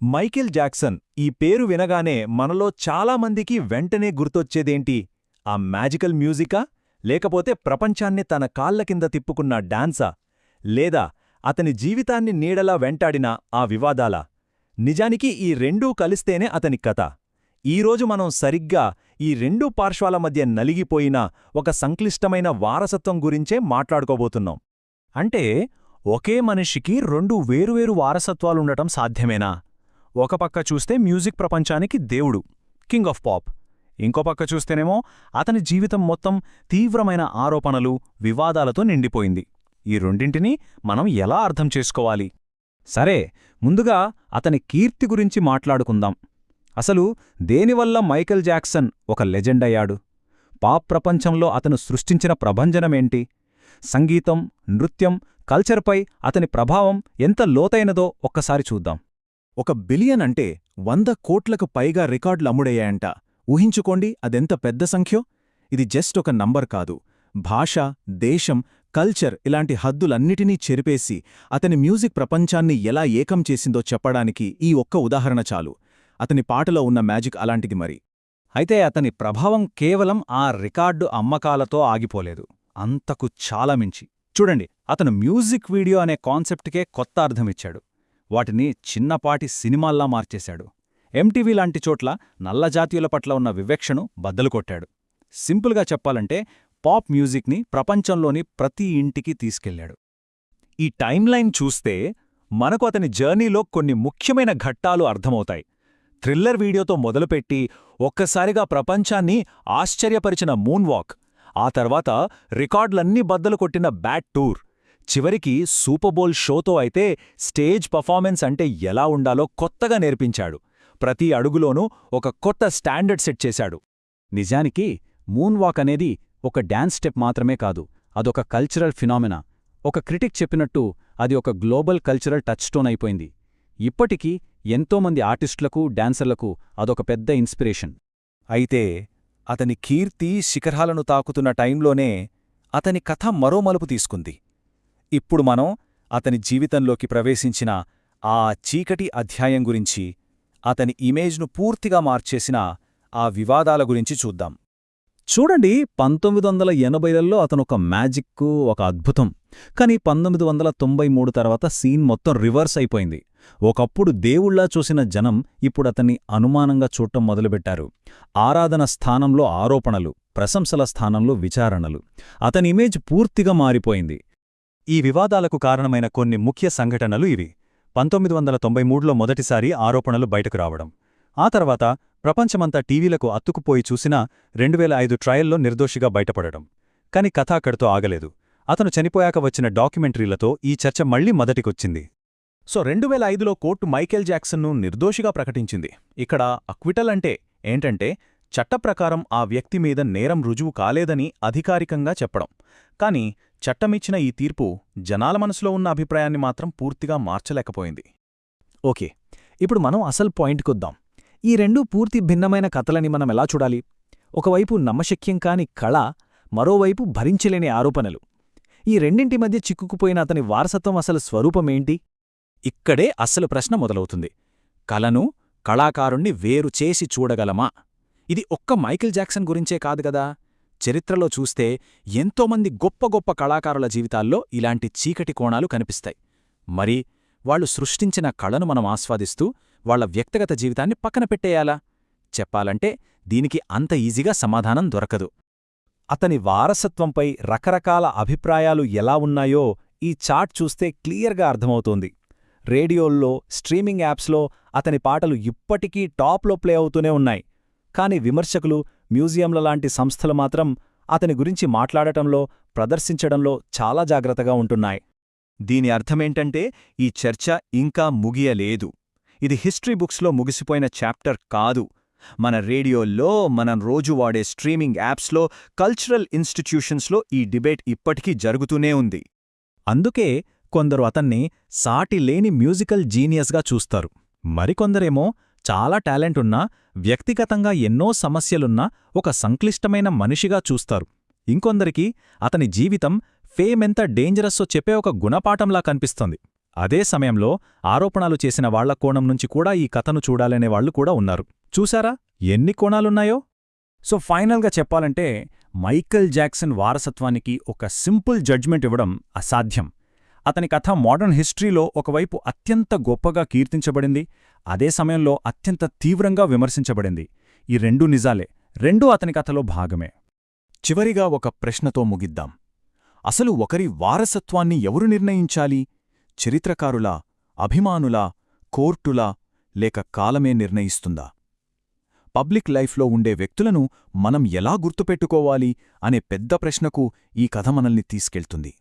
Michael Jackson ఈ పేరు వినగానే మనలో చాలామందికి వెంటనే గుర్తొచ్చేదేంటి? ఆ మ్యాజికల్ మ్యూజికా? లేకపోతే ప్రపంచాన్ని తన కాళ్ల కింద తిప్పుకున్న డాన్సా? లేదా అతని జీవితాన్ని నీడలా వెంటాడిన ఆ వివాదాలా? నిజానికి ఈ రెండూ కలిస్తేనే అతని కథ. ఈరోజు మనం సరిగ్గా ఈ రెండూ పార్శ్వాల మధ్య నలిగిపోయిన ఒక సంక్లిష్టమైన వారసత్వం గురించే మాట్లాడుకోబోతున్నాం. అంటే ఒకే మనిషికి రెండు వేరువేరు వారసత్వాలుండటం సాధ్యమేనా? ఒక పక్క చూస్తే మ్యూజిక్ ప్రపంచానికి దేవుడు, కింగ్ ఆఫ్ పాప్. ఇంకో పక్క చూస్తేనేమో అతని జీవితం మొత్తం తీవ్రమైన ఆరోపణలు, వివాదాలతో నిండిపోయింది. ఈ రెండింటినీ మనం ఎలా అర్థం చేసుకోవాలి? సరే, ముందుగా అతని కీర్తి గురించి మాట్లాడుకుందాం. అసలు దేనివల్ల మైకేల్ జాక్సన్ ఒక లెజెండ్ అయ్యాడు? పాప్ ప్రపంచంలో అతను సృష్టించిన ప్రభంజనమేంటి? సంగీతం, నృత్యం, కల్చర్పై అతని ప్రభావం ఎంత లోతైనదో ఒక్కసారి చూద్దాం. 1 బిలియన్ అంటే 100 కోట్లకు పైగా రికార్డులు అమ్ముడయ్యాయంట. ఊహించుకోండి, అదెంత పెద్ద సంఖ్యో. ఇది జస్ట్ ఒక నంబర్ కాదు. భాష, దేశం, కల్చర్ ఇలాంటి హద్దులన్నిటినీ చెరిపేసి అతని మ్యూజిక్ ప్రపంచాన్ని ఎలా ఏకం చేసిందో చెప్పడానికి ఈ ఒక్క ఉదాహరణ చాలు. అతని పాటలో ఉన్న మ్యాజిక్ అలాంటిది మరి. అయితే అతని ప్రభావం కేవలం ఆ రికార్డు అమ్మకాలతో ఆగిపోలేదు. అంతకు చాలా మించి. చూడండి, అతను మ్యూజిక్ వీడియో అనే కాన్సెప్ట్కే కొత్త అర్థమిచ్చాడు. వాటిని చిన్నపాటి సినిమాల్లా మార్చేశాడు. ఎంటీవీ లాంటి చోట్ల నల్లజాతీయుల పట్ల ఉన్న వివక్షను బద్దలుకొట్టాడు. సింపుల్గా చెప్పాలంటే పాప్ మ్యూజిక్ని ప్రపంచంలోని ప్రతి ఇంటికి తీసుకెళ్లాడు. ఈ టైమ్లైన్ చూస్తే మనకు అతని జర్నీలో కొన్ని ముఖ్యమైన ఘట్టాలు అర్థమవుతాయి. థ్రిల్లర్ వీడియోతో మొదలుపెట్టి ఒక్కసారిగా ప్రపంచాన్ని ఆశ్చర్యపరిచిన మూన్ వాక్, ఆ తర్వాత రికార్డులన్నీ బద్దలు కొట్టిన బ్యాడ్ టూర్, చివరికి సూపర్బోల్ షోతో అయితే స్టేజ్ పర్ఫార్మెన్స్ అంటే ఎలా ఉండాలో కొత్తగా నేర్పించాడు. ప్రతి అడుగులోనూ ఒక కొత్త స్టాండర్డ్ సెట్ చేశాడు. నిజానికి మూన్ వాక్ అనేది ఒక డాన్స్ స్టెప్ మాత్రమే కాదు, అదొక కల్చరల్ ఫినామినా. ఒక క్రిటిక్ చెప్పినట్టు అది ఒక గ్లోబల్ కల్చరల్ టచ్ స్టోన్ అయిపోయింది. ఇప్పటికీ ఎంతోమంది ఆర్టిస్టులకు, డాన్సర్లకు అదొక పెద్ద ఇన్స్పిరేషన్. అయితే అతని కీర్తి శిఖరాలను తాకుతున్న టైంలోనే అతని కథ మరో మలుపు తీసుకుంది. ఇప్పుడు మనం అతని జీవితంలోకి ప్రవేశించిన ఆ చీకటి అధ్యాయం గురించి, అతని ఇమేజ్ను పూర్తిగా మార్చేసిన ఆ వివాదాల గురించి చూద్దాం. చూడండి, 1980లలో అతనొక మ్యాజిక్కు, ఒక అద్భుతం. కాని 1993 తర్వాత సీన్ మొత్తం రివర్స్ అయిపోయింది. ఒకప్పుడు దేవుళ్లా చూసిన జనం ఇప్పుడతన్ని అనుమానంగా చూడటం మొదలుపెట్టారు. ఆరాధన స్థానంలో ఆరోపణలు, ప్రశంసల స్థానంలో విచారణలు. అతని ఇమేజ్ పూర్తిగా మారిపోయింది. ఈ వివాదాలకు కారణమైన కొన్ని ముఖ్య సంఘటనలు ఇవి. 1993లో మొదటిసారి ఆరోపణలు బయటకు రావడం. ఆ తర్వాత ప్రపంచమంతా టీవీలకు అత్తుకుపోయి చూసినా 2005 ట్రయల్లో నిర్దోషిగా బయటపడడం. కాని కథ అక్కడితో ఆగలేదు. అతను చనిపోయాక వచ్చిన డాక్యుమెంటరీలతో ఈ చర్చ మళ్లీ మొదటికొచ్చింది. 2005లో కోర్టు మైకేల్ జాక్సన్ను నిర్దోషిగా ప్రకటించింది. ఇక్కడ అక్విటల్ అంటే ఏంటంటే చట్టప్రకారం ఆ వ్యక్తి మీద నేరం రుజువు కాలేదని అధికారికంగా చెప్పడం. కాని చట్టమిచ్చిన ఈ తీర్పు జనాల మనసులో ఉన్న అభిప్రాయాన్ని మాత్రం పూర్తిగా మార్చలేకపోయింది. ఓకే, ఇప్పుడు మనం అసలు పాయింట్కొద్దాం. ఈ రెండూ పూర్తి భిన్నమైన కథలని మనమెలా చూడాలి? ఒకవైపు నమ్మశక్యం కాని కళ, మరోవైపు భరించలేని ఆరోపణలు. ఈ రెండింటి మధ్య చిక్కుకుపోయిన అతని వారసత్వం అసలు స్వరూపమేంటి? ఇక్కడే అస్సలు ప్రశ్న మొదలవుతుంది. కళను, కళాకారుణ్ణి వేరు చేసి చూడగలమా? ఇది ఒక్క మైకేల్ జాక్సన్ గురించే కాదుగదా. చరిత్రలో చూస్తే ఎంతోమంది గొప్ప గొప్ప కళాకారుల జీవితాల్లో ఇలాంటి చీకటి కోణాలు కనిపిస్తాయి. మరి వాళ్లు సృష్టించిన కళను మనం ఆస్వాదిస్తూ వాళ్ల వ్యక్తిగత జీవితాన్ని పక్కన పెట్టేయాలా? చెప్పాలంటే దీనికి అంత ఈజీగా సమాధానం దొరకదు. అతని వారసత్వంపై రకరకాల అభిప్రాయాలు ఎలా ఉన్నాయో ఈ చార్ట్ చూస్తే క్లియర్గా అర్థమవుతోంది. రేడియోల్లో, స్ట్రీమింగ్ యాప్స్లో అతని పాటలు ఇప్పటికీ టాప్లో ప్లే అవుతూనే ఉన్నాయి. కాని విమర్శకులు, మ్యూజియంల లాంటి సంస్థలు మాత్రం అతని గురించి మాట్లాడటంలో, ప్రదర్శించడంలో చాలా జాగ్రత్తగా ఉంటున్నాయి. దీని అర్థమేంటంటే ఈ చర్చ ఇంకా ముగియలేదు. ఇది హిస్టరీ బుక్స్లో ముగిసిపోయిన చాప్టర్ కాదు. మన రేడియోల్లో, మనం రోజు వాడే స్ట్రీమింగ్ యాప్స్లో, కల్చరల్ ఇన్స్టిట్యూషన్స్లో ఈ డిబేట్ ఇప్పటికీ జరుగుతూనే ఉంది. అందుకే కొందరు అతన్ని సాటి లేని మ్యూజికల్ జీనియస్గా చూస్తారు. మరికొందరేమో చాలా టాలెంటున్నా, వ్యక్తిగతంగా ఎన్నో సమస్యలున్నా ఒక సంక్లిష్టమైన మనిషిగా చూస్తారు. ఇంకొందరికి అతని జీవితం ఫేమెంత డేంజరస్సో చెప్పే ఒక గుణపాఠంలా కనిపిస్తోంది. అదే సమయంలో ఆరోపణలు చేసిన వాళ్ల కోణం నుంచి కూడా ఈ కథను చూడాలనే వాళ్లు కూడా ఉన్నారు. చూశారా ఎన్ని కోణాలున్నాయో? సో ఫైనల్గా చెప్పాలంటే మైకేల్ జాక్సన్ వారసత్వానికి ఒక సింపుల్ జడ్జ్మెంట్ ఇవ్వడం అసాధ్యం. అతని కథ మోడర్న్ హిస్టరీలో ఒకవైపు అత్యంత గొప్పగా కీర్తించబడింది, అదే సమయంలో అత్యంత తీవ్రంగా విమర్శించబడింది. ఈ రెండూ నిజాలే, రెండూ అతని కథలో భాగమే. చివరిగా ఒక ప్రశ్నతో ముగిద్దాం. అసలు ఒకరి వారసత్వాన్ని ఎవరు నిర్ణయించాలి? చరిత్రకారులా, అభిమానులా, కోర్టులా, లేక కాలమే నిర్ణయిస్తుందా? పబ్లిక్ లైఫ్లో ఉండే వ్యక్తులను మనం ఎలా గుర్తుపెట్టుకోవాలి అనే పెద్ద ప్రశ్నకు ఈ కథ మనల్ని తీసుకెళ్తుంది.